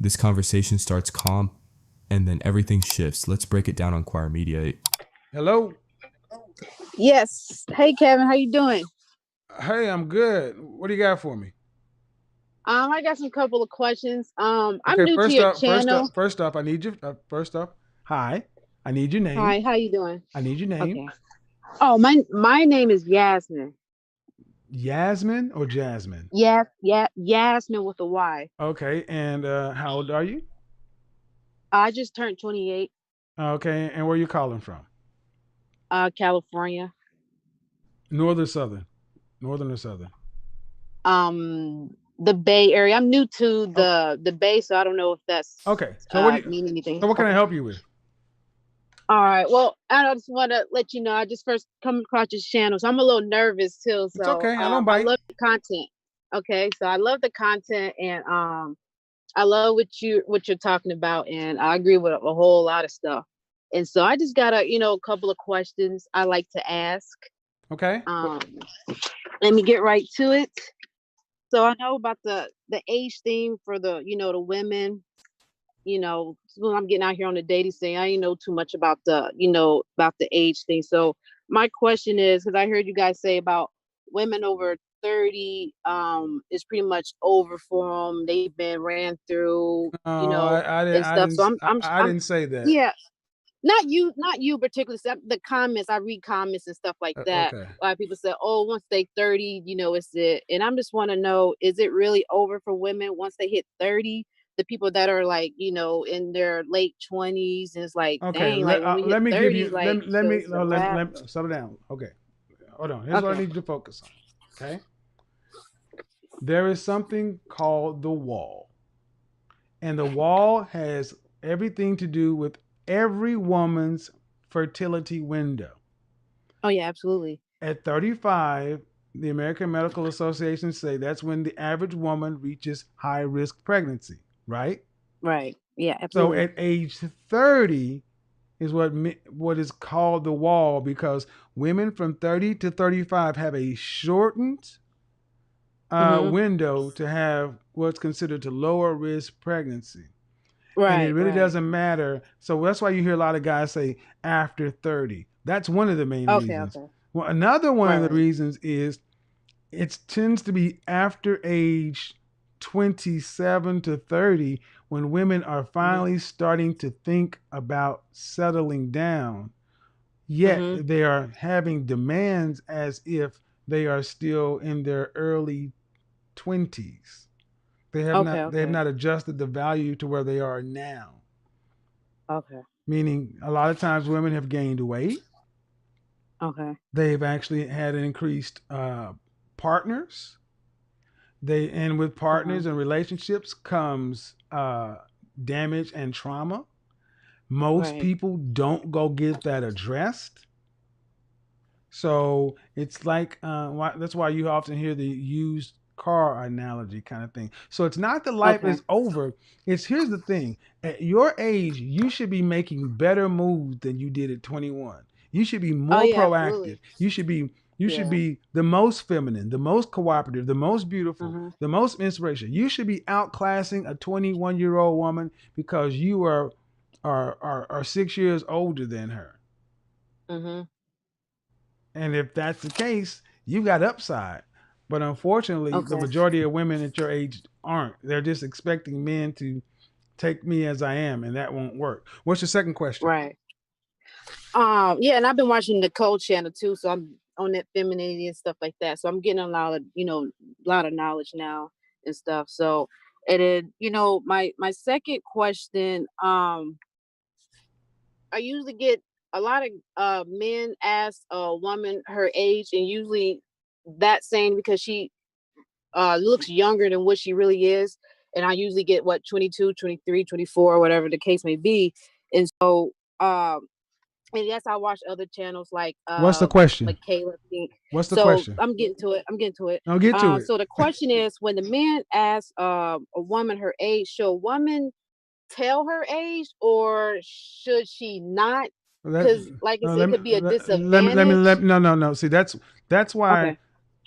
This conversation starts calm, and then everything shifts. Let's break it down on Choir Media. Hello. Yes. Hey, Kevin, how you doing? Hey, I'm good. What do you got for me? I got some couple of questions. I'm Okay, new to first your up, first channel. up, first up, I need you. First up, hi. I need your name. Hi, how you doing? I need your name. Okay. Oh, my name is Yasmin. Yasmin or Jasmine? Yasmin with a Y. Okay, and how old are you? I just turned 28. Okay, and where are you calling from? California. Northern, southern, northern or southern? The Bay Area. I'm new to Oh, the Bay, so I don't know if that's okay. So what do you? mean anything. So what can I Okay. help you with? All right. Well, I just want to let you know I just first come across this channel, so I'm a little nervous too. It's So okay. I don't I bite. love the content. Okay, so I love the content, and I love what you're talking about, and I agree with a whole lot of stuff. And so I just got a couple of questions I like to ask. Okay. Um, Let me get right to it. So I know about the age thing for the women. When I'm getting out here on the dating scene, I ain't know too much about the age thing. So my question is, because I heard you guys say about women over 30, is pretty much over for them. They've been ran through, No, and stuff. So I I'm didn't say that. yeah, not you particularly. The comments, I read comments and stuff like that. Okay. A lot of people say, "Oh, once they 30, it's it." And I'm just want to know, is it really over for women once they hit 30? The people that are like, in their late 20s, and it's like, Okay. dang, like when we hit Let me give 30, you. Let like, me. Let so me. it's a No, let, wrap. let Settle down. Okay. Hold on. Here's what I Okay. need you to focus on. Okay. There is something called the wall, and the wall has everything to do with every woman's fertility window. Oh yeah, absolutely. At 35, the American Medical Association say that's when the average woman reaches high risk pregnancy, right? Right. Yeah, So absolutely. at age 30 is what is called the wall, because women from 30 to 35 have a shortened Mm-hmm. window to have what's considered to lower risk pregnancy. And it Right. really Right. doesn't matter. So that's why you hear a lot of guys say after 30. That's one of the main Okay. reasons. Okay. Well, another one Right. of the Right. reasons is it tends to be after age 27 to 30 when women are Mm-hmm. finally starting to think about settling down, yet Mm-hmm. they are having demands as if they are still in their early 20s. Okay. They have Okay. not adjusted the value to where they are now. Okay. Meaning a lot of times women have gained weight. Okay. They've actually had increased partners. And with Uh-huh. partners and relationships comes damage and trauma. Most Right. people don't go get that addressed. So it's like that's why you often hear the used car analogy kind of thing. So it's not that life Okay. is over. It's Here's the thing: at your age, you should be making better moves than you did at 21. You should be Oh more yeah, proactive. absolutely. You should Yeah. be the most feminine, the most cooperative, the most beautiful, Mhm. the most inspirational. You should be outclassing a 21-year-old woman because you are 6 years older than her. Mhm. And if that's the case, you got upside. But unfortunately, the Okay. majority of women at your age aren't. They're just expecting men to take me as I am, and that won't work. What's your second question? Right. Yeah, and I've been watching the Code channel too, so I'm on that femininity and stuff like that. So I'm getting a lot of knowledge now and stuff. So, and then my second question, I usually get a lot of men ask a woman her age, and usually that's saying because she looks younger than what she really is. And I usually get what, 22, 23, 24, whatever the case may be. And so, and yes, I watch other channels What's the question? like Caleb Pink. What's the So question? I'm getting to it. I'm getting to it. Now get to it. So the question is, when the man asks a woman her age, should a woman tell her age, or should she not? Let, Because like I said, it let me could be a let me disadvantage. no. See, that's why Okay.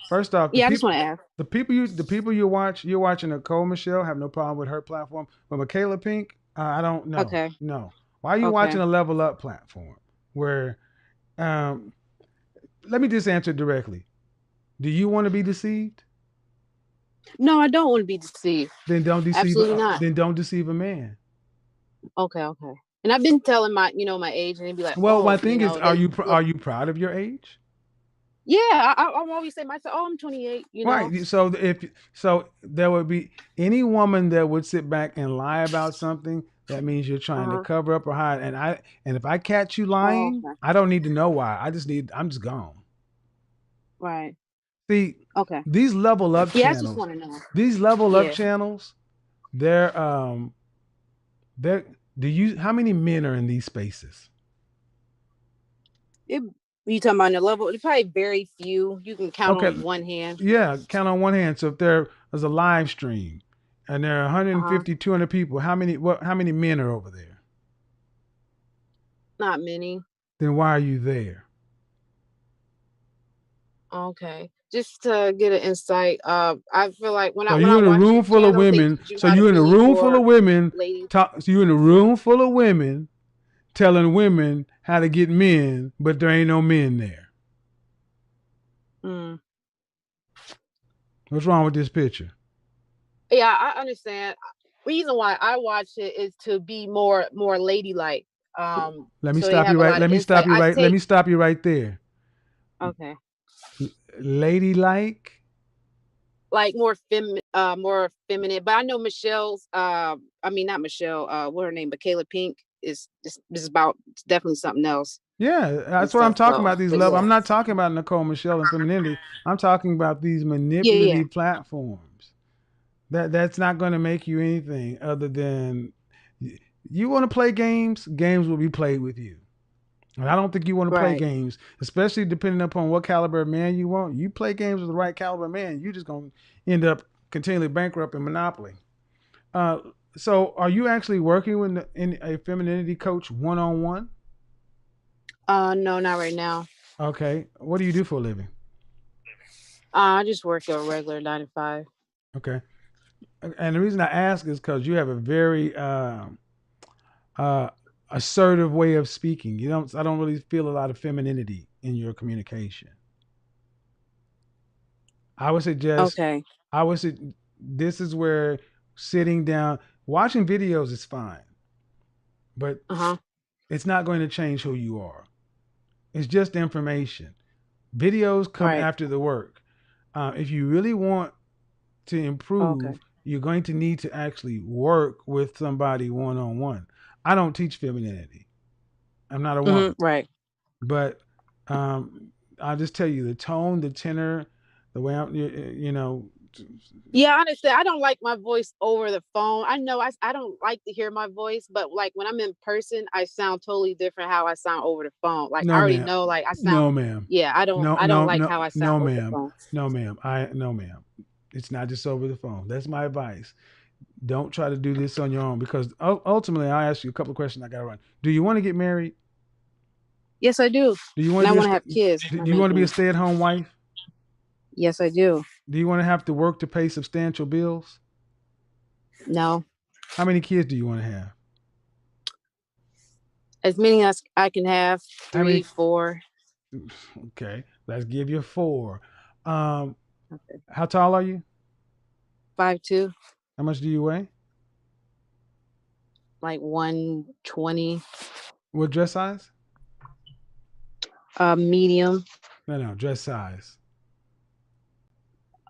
First off, Yeah, I just want to ask. the people you're watching Nicole Michelle, have no problem with her platform, but Michaela Pink, I don't know. Okay. No, why are you Okay. watching a Level Up platform where? Um, Let me just answer directly. Do you want to be deceived? No, I don't want to be deceived. Then don't deceive. Absolutely not. Then don't deceive a man. Okay. Okay. And I've been telling my, my age, and they'd be like, Well, my oh, thing is, they look. are you proud of your age? Yeah, I'm always say myself, oh, I'm 28. Right. So there would be any woman that would sit back and lie about something. That means you're trying to Uh-huh. cover up or hide. And if I catch you Oh, lying, okay. I don't need to know why. I'm just gone. Right. See, Okay. these level up Yeah, I just channels, want to know. these level up Yeah. channels, they're they're how many men are in these spaces? You talking about the level? It's probably very few. You can count Okay, on one hand. yeah, count on one hand. So if there was a live stream and there are Uh-huh. 150, 200 people, how many men are over there? Not many. Then why are you there? Okay. Just to get an insight. I feel like when So I you're in a watch room your full of channel, they women. teach you So how to you're in a be room full of more women. lady. So you're in a room full of women telling women how to get men, but there ain't no men there. Mm. What's wrong with this picture? Yeah, I understand. Reason why I watch it is to be more ladylike. Let me So they stop you have a right. lot of Let me stop insight. you I right. Let take me stop you right there. okay. Ladylike. Like more feminine. But I know Michelle's I mean not Michelle, what her name, Michaela Pink is this is about definitely something else Yeah, and that's what I'm stuff. talking So about. These but level. yeah. I'm not talking about Nicole Michelle and femininity. I'm talking about these Yeah, yeah. manipulative platforms. That's not going to make you anything other than you want to play games. Games will be played with you. And I don't think you want to play Right. games, especially depending upon what caliber of man you want. You play games with the right caliber man, you're just going to end up continually bankrupt in Monopoly. Uh, so, are you actually working with in a femininity coach one on one? No, not right now. Okay. What do you do for a living? I just work a regular 9 to 5. Okay. And the reason I ask is because you have a very uh, assertive way of speaking. You don't. I don't really feel a lot of femininity in your communication. I would suggest. Okay. I would say this is where sitting down, watching videos is fine, but Uh-huh. it's not going to change who you are. It's just information. Videos come Right. after the work. If you really want to Okay. improve, you're going to need to actually work with somebody one on one. I don't teach femininity. I'm not a woman, Right. but I'll just tell you the tone, the tenor, the way I'm, you know, Yeah, honestly, I don't like my voice over the phone. I know I don't like to hear my voice, but like when I'm in person, I sound totally different how I sound over the phone. Like I no, already ma'am, know like I sound no, ma'am, yeah, no, I don't no, like no, how I sound no, over the ma'am, phone. no, ma'am. No, ma'am. It's not just over the phone. That's my advice. Don't try to do this on your own because ultimately, I ask you a couple of questions. I got to run. Do you want to get married? Yes, I do. Do you want And to I be want to have kids. That's my do you main want to be a thing. stay-at-home wife? Yes, I do. Do you want to have to work to pay substantial bills? No. How many kids do you want to have? As many as I can have, How 3, many? 4. Okay, let's give you four. Um, Okay. how tall are you? 5'2", How much do you weigh? like 120. What dress size? Medium. No, dress size.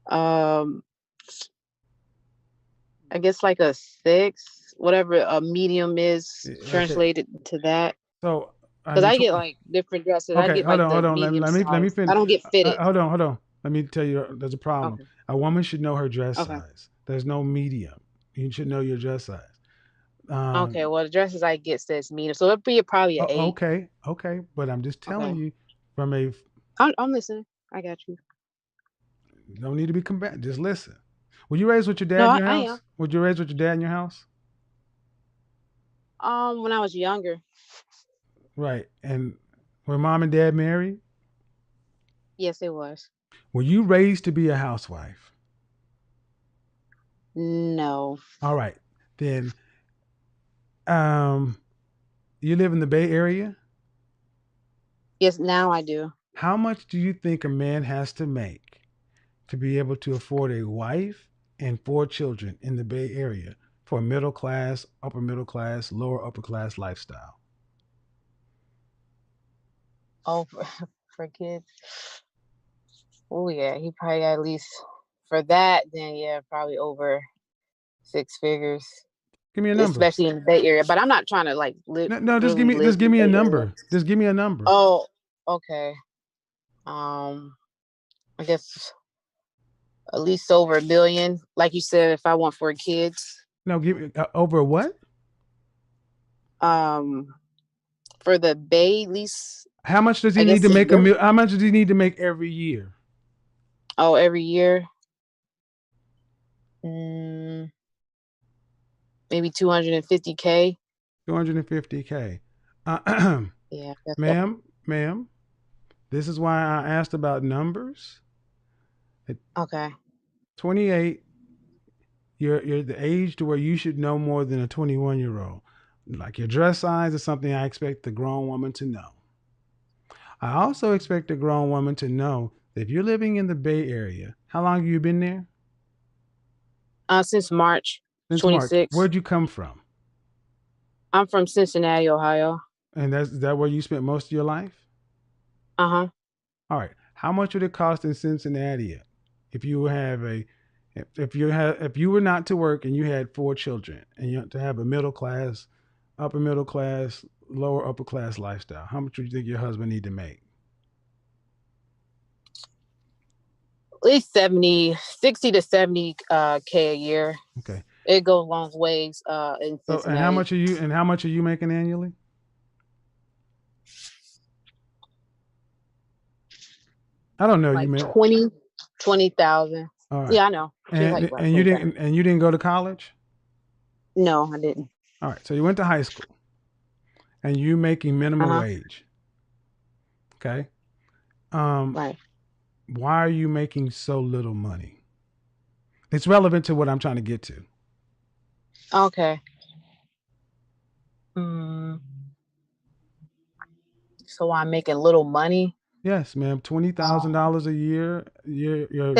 Um, I guess like a 6, whatever a medium is Okay, translated to that. so Because I get like different dresses. I okay, get like hold the on. medium Let me size. I finish. don't get fitted. Hold on. Let me tell you, there's a problem. Okay. A woman should know her dress Okay. size. There's no medium. You should know your dress size. Okay. Well, the dresses I get says medium, so it'd be probably an 8. Okay, but I'm just telling Okay. you from a I'm listening. I got you. you don't need to be combative. Just listen. Were you raised with your dad No, in your I am. house? Were you raised with your dad in your house? When I was younger. Right. And were mom and dad married? Yes, it was. Were you raised to be a housewife? No. All right. Then um you live in the Bay Area? Yes, now I do. How much do you think a man has to make to be able to afford a wife and 4 children in the Bay Area for a middle class, upper middle class, lower upper class lifestyle? Oh, for kids. Oh yeah, he probably got at least for that. Then yeah, probably over 6 figures, Give me a number. especially in the Bay Area. But I'm not trying to like live No, no, really just live in give the me a Bay Area. number. Just give me a number. Oh, okay. Um, I guess at least over 1 million. Like you said, if I want 4 kids. No, give me over what? Um, for the Bay, at least How much does he I need guess to a make a year. meal? How much does he need to make every year? Oh, every year. Mm, maybe 250K. 250K. Yeah, that's it. Ma'am, this is why I asked about numbers. At Okay. 28, you're the age to where you should know more than a 21-year-old. Like your dress size is something I expect a grown woman to know. I also expect a grown woman to know that if you're living in the Bay Area, how long have you been there? Since March Since March. 26th. Where'd you come from? I'm from Cincinnati, Ohio. And is that where you spent most of your life? Uh-huh. All right. How much would it cost in Cincinnati if you have a if you were not to work and you had 4 children and you have to have a middle class, upper middle class, lower upper class lifestyle? How much would you think your husband need to make? At least 70, 60 to 70 K a year. Okay. It goes long ways in So Cincinnati. how much are you making annually? I don't know. You Like man. 20,000. All right. Yeah, I know. Just like about 20,000. And you didn't go to college? No, I didn't. All right. So you went to high school and you making minimum Uh-huh. wage. Okay. Um, Right. why are you making so little money? It's relevant to what I'm trying to get to. Okay. Mm, so I'm making little money Yes, ma'am. $20,000 a year. because You're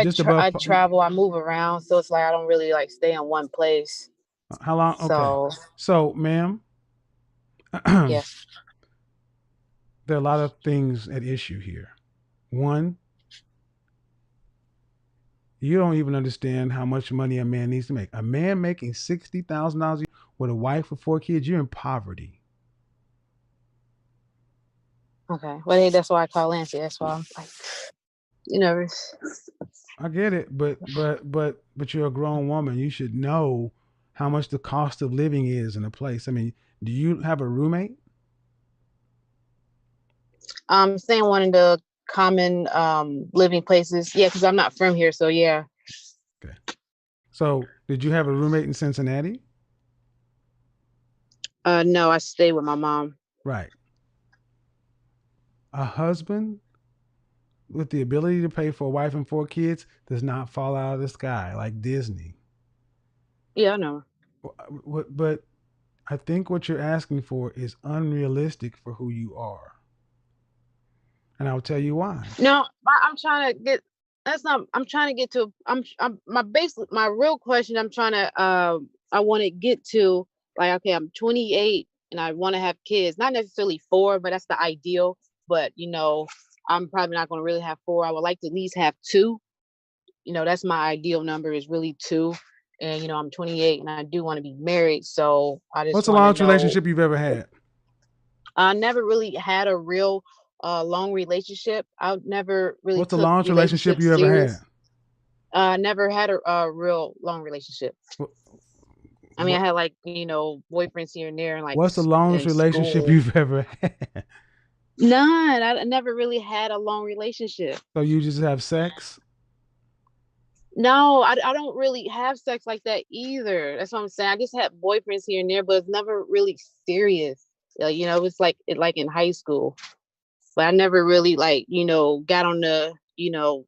just above. I travel, I move around, so it's like I don't really like stay in one place. How long? Okay. So So, ma'am, there yes. are a lot of things at issue here. One, you don't even understand how much money a man needs to make. A man making $60,000 with a wife with 4 kids, you're in poverty. Okay. Well, hey, that's why I call Nancy. That's why I'm like, you know, I get it, but you're a grown woman. You should know how much the cost of living is in a place. I mean, do you have a roommate? I'm staying one of the common living places. Yeah, because I'm not from here, so yeah. Okay. So, did you have a roommate in Cincinnati? No, I stay with my mom. Right. A husband with the ability to pay for a wife and 4 kids does not fall out of the sky like Disney. Yeah, I know. But I think what you're asking for is unrealistic for who you are. And I'll tell you why. No, I'm trying to get. That's not. I'm trying to get to. I'm my base. My real question. I'm trying to. I want to get to. Like, okay, I'm 28 and I want to have kids. Not necessarily 4, but that's the ideal. But I'm probably not going to really have 4. I would like to at least have 2. That's my ideal number is really 2. And I'm 28 and I do want to be married. So I just What's the want to longest know. relationship you've ever had? I never really had a real long relationship. I never really What's the took longest relationship relationships you ever had? serious. Never had a real long relationship. I mean, I What, had like, boyfriends here and there and like what's the longest in relationship school. you've ever had? None. I never really had a long relationship. So you just have sex? No, I don't really have sex like that either. That's what I'm saying. I just had boyfriends here and there, but it's never really serious. It's like in high school. But I never really got on the you know,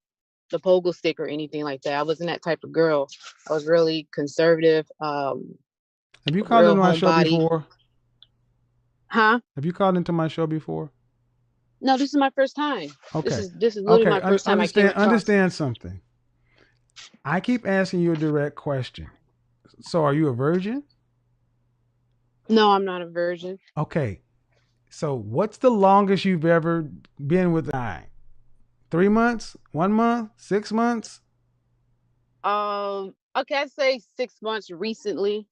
the pogo stick or anything like that. I wasn't that type of girl. I was really conservative, Have you called real into my show homebody. before? Huh? Have you called into my show before? No, this is my first time. This Okay. is this is literally Okay. my first time I came Understand. across. Understand something. I keep asking you a direct question. So, are you a virgin? No, I'm not a virgin. Okay. So, what's the longest you've ever been with a guy? 3 months? 1 month? 6 months? Okay, I'd say 6 months recently,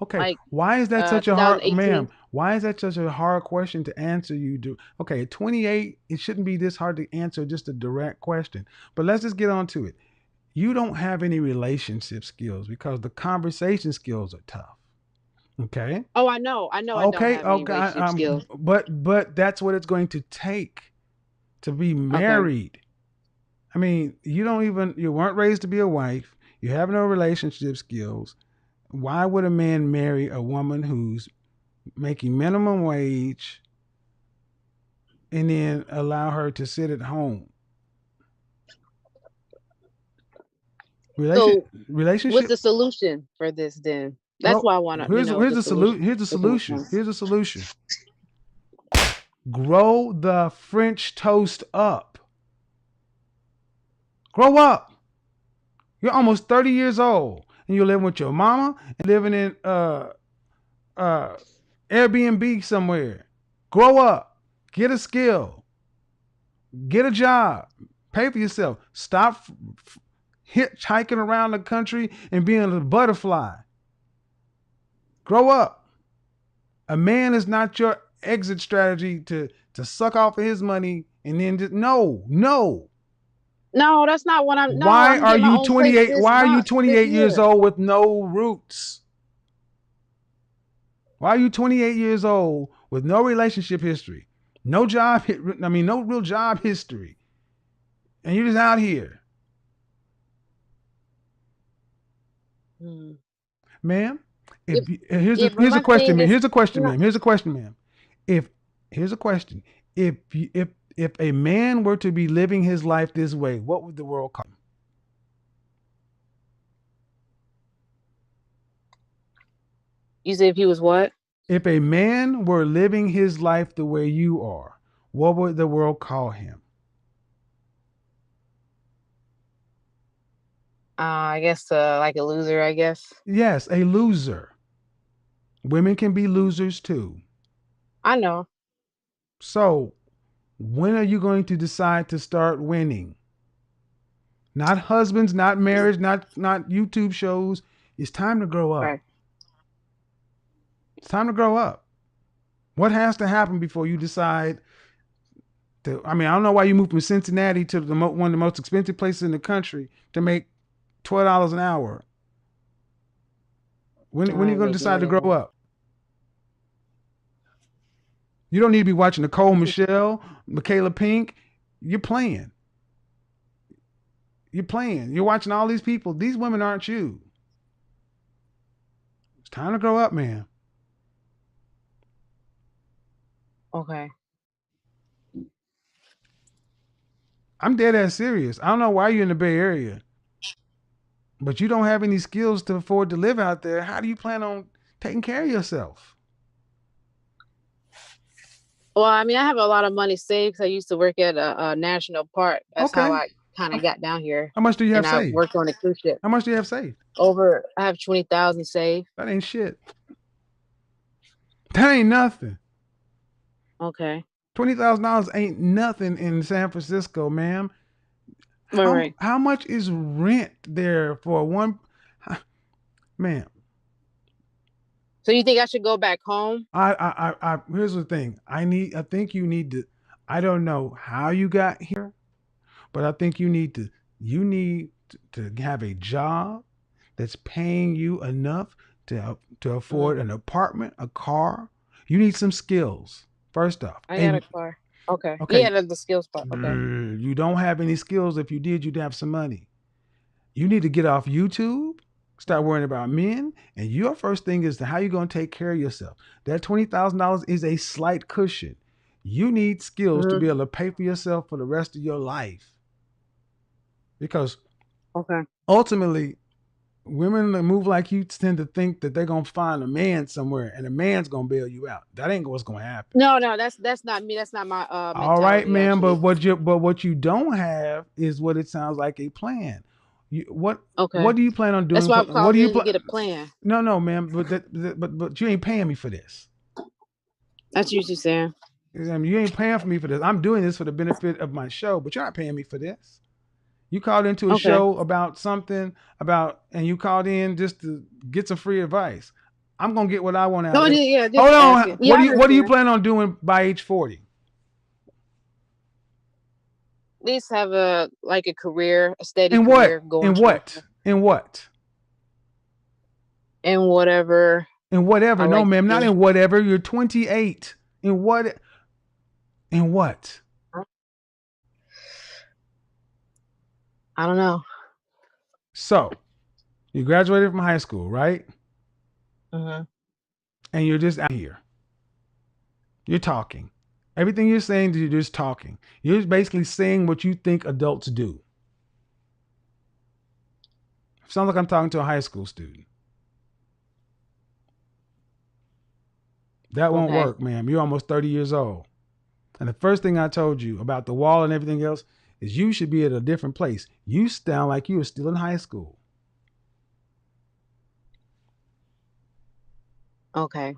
Okay. like Why is that such a hard, 2018. ma'am? Why is that such a hard question to answer? You do. Okay. At 28, it shouldn't be this hard to answer just a direct question. But let's just get on to it. You don't have any relationship skills because the conversation skills are tough. Okay. Oh, I know, I don't Okay. have any Okay. relationship skills. But that's what it's going to take to be Okay. married. I mean, you weren't raised to be a wife. You have no relationship skills. Why would a man marry a woman who's making minimum wage and then allow her to sit at home? Relation So, what's relationship. the solution for this then? That's Well, why I want to, here's the the solution. solution. Here's the Looking at solution. points. Here's the solution. Grow the French toast up. Grow up. You're almost 30 years old and you're living with your mama and living in uh Airbnb somewhere. Grow up. Get a skill. Get a job. Pay for yourself. Stop hitchhiking around the country and being a butterfly. Grow up. A man is not your exit strategy to suck off of his money and then just no. No, that's not what I'm. No, Why I'm are getting my you own place 28? this Why are you month, this 28 years year. old with no roots? Why are you 28 years old with no relationship history? No job, I mean, no real job history. And you're just out here. Hmm. Ma'am, Yeah, yeah, but here's a my question, thing ma'am. is, Here's a question, no, ma'am. Here's a question, ma'am. If Here's a question. If a man were to be living his life this way, what would the world call him? you said if he was what? If a man were living his life the way you are, what would the world call him? I guess like a loser. I guess. Yes, a loser. Women can be losers too. I know. So, when are you going to decide to start winning? Not husbands, not marriage, not YouTube shows. It's time to grow up. Right. It's time to grow up. What has to happen before you decide to? I mean, I don't know why you moved from Cincinnati to one of the most expensive places in the country to make $12 an hour. When are you I going to make decide more to than grow that. up? You don't need to be watching Nicole Michelle, Michaela Pink. You're playing. You're playing. You're watching all these people. These women aren't you. It's time to grow up, man. Okay. I'm dead ass serious. I don't know why you're in the Bay Area, but you don't have any skills to afford to live out there. How do you plan on taking care of yourself? Well, I mean, I have a lot of money saved 'cause I used to work at a national park. That's how Okay. I kind of got down here, How much do you have and I saved? worked on a cruise ship. How much do you have saved? I have 20,000 saved. That ain't shit. That ain't nothing. Okay. $20,000 ain't nothing in San Francisco, ma'am. All right. How much is rent there for one, ma'am? So you think I should go back home? Here's the thing. I think you need to. I don't know how you got here, but I think you need to have a job that's paying you enough to Mhm. afford an apartment, a car. You need some skills. First off, I got a car. Okay. okay, Yeah, the skills part. Okay. you don't have any skills. If you did, you'd have some money. You need to get off YouTube, start worrying about men, and your first thing is how you going to take care of yourself. That $20,000 is a slight cushion. You need skills to Hmm. be able to pay for yourself for the rest of your life. because Okay. ultimately, women that move like you tend to think that they're gonna find a man somewhere, and a man's gonna bail you out. That ain't what's gonna happen. No, no, that's not me. That's not my All right, mentality man, but actually. what you don't have is what it sounds like a plan. You Okay. what do you plan on That's doing? why I'm What do calling you in to plan? get a plan. No, man, but you ain't paying me for this. That's usually saying. I mean, you ain't paying for me for this. I'm doing this for the benefit of my show, but you're not paying me for this. You called into a Okay. show about something and you called in just to get some free advice. I'm gonna get what I want out No, of it. yeah, Hold just on. asking. Yeah, I What do you understand. plan on doing by age 40? At least have a career, a steady In what? career going In what? somewhere. In what? And whatever In I whatever. No, like to ma'am, not do. in whatever. You're 28. In what? In what? I don't know. So, you graduated from high school, right? Mm-hmm. And you're just out here. You're talking. Everything you're saying, you're just talking. You're just basically saying what you think adults do. Sounds like I'm talking to a high school student. That won't Okay. work, ma'am. You're almost 30 years old. And the first thing I told you about the wall and everything else is you should be at a different place. You sound like you were still in high school. Okay.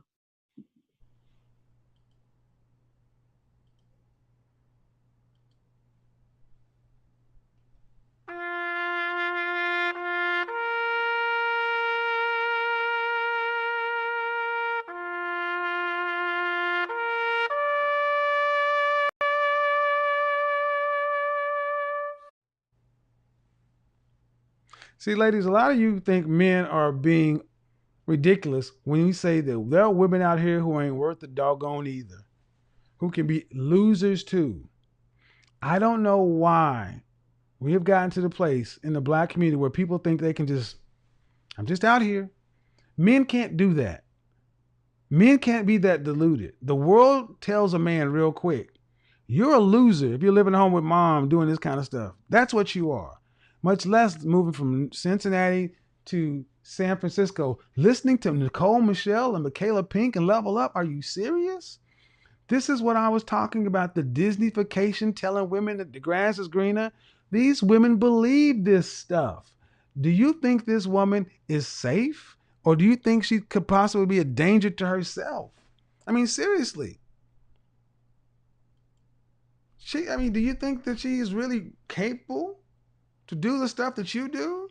See, ladies, a lot of you think men are being ridiculous when you say that there are women out here who ain't worth the doggone either, who can be losers too. I don't know why we have gotten to the place in the black community where people think they can I'm just out here. Men can't do that. Men can't be that deluded. The world tells a man real quick, you're a loser if you're living at home with mom doing this kind of stuff. That's what you are. Much less moving from Cincinnati to San Francisco, listening to Nicole Michelle and Michaela Pink and Level Up. Are you serious? This is what I was talking about, the Disneyfication, telling women that the grass is greener. These women believe this stuff. Do you think this woman is safe? Or do you think she could possibly be a danger to herself? I mean, seriously. Do you think that she is really capable to do the stuff that you do?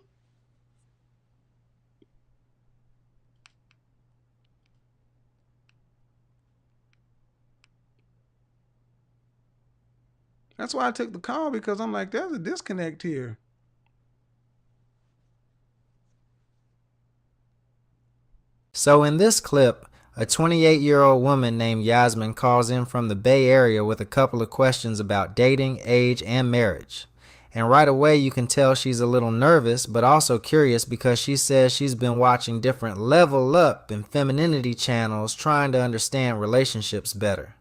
That's why I took the call, because I'm like, there's a disconnect here. So in this clip, a 28-year-old woman named Yasmin calls in from the Bay Area with a couple of questions about dating, age, and marriage. And right away you can tell she's a little nervous, but also curious, because she says she's been watching different level up and femininity channels trying to understand relationships better.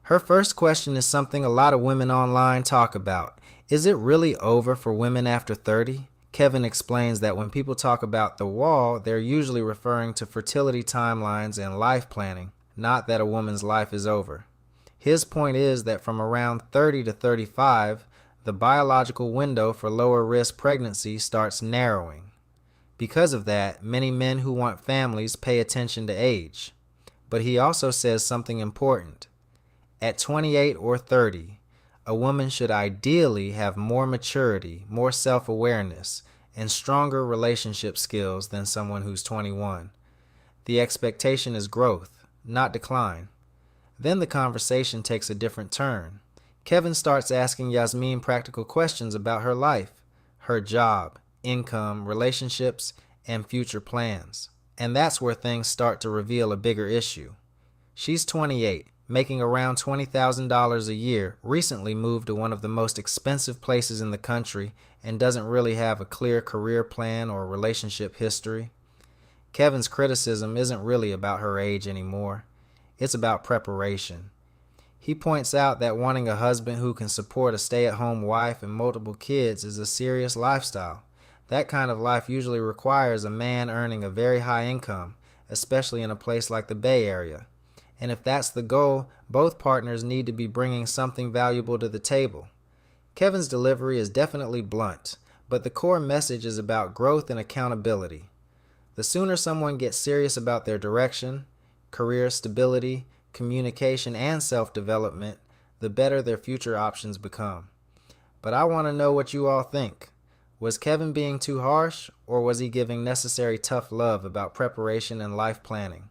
Her first question is something a lot of women online talk about. Is it really over for women after 30? Kevin explains that when people talk about the wall, they're usually referring to fertility timelines and life planning, not that a woman's life is over. His point is that from around 30 to 35, the biological window for lower risk pregnancy starts narrowing. Because of that, many men who want families pay attention to age. But he also says something important. At 28 or 30, a woman should ideally have more maturity, more self-awareness, and stronger relationship skills than someone who's 21. The expectation is growth, not decline. Then the conversation takes a different turn. Kevin starts asking Yasmin practical questions about her life, her job, income, relationships, and future plans. And that's where things start to reveal a bigger issue. She's 28, making around $20,000 a year, recently moved to one of the most expensive places in the country, and doesn't really have a clear career plan or relationship history. Kevin's criticism isn't really about her age anymore. It's about preparation. He points out that wanting a husband who can support a stay-at-home wife and multiple kids is a serious lifestyle. That kind of life usually requires a man earning a very high income, especially in a place like the Bay Area. And if that's the goal, both partners need to be bringing something valuable to the table. Kevin's delivery is definitely blunt, but the core message is about growth and accountability. The sooner someone gets serious about their direction, career stability, communication, and self-development, the better their future options become. But I want to know what you all think. Was Kevin being too harsh, or was he giving necessary tough love about preparation and life planning?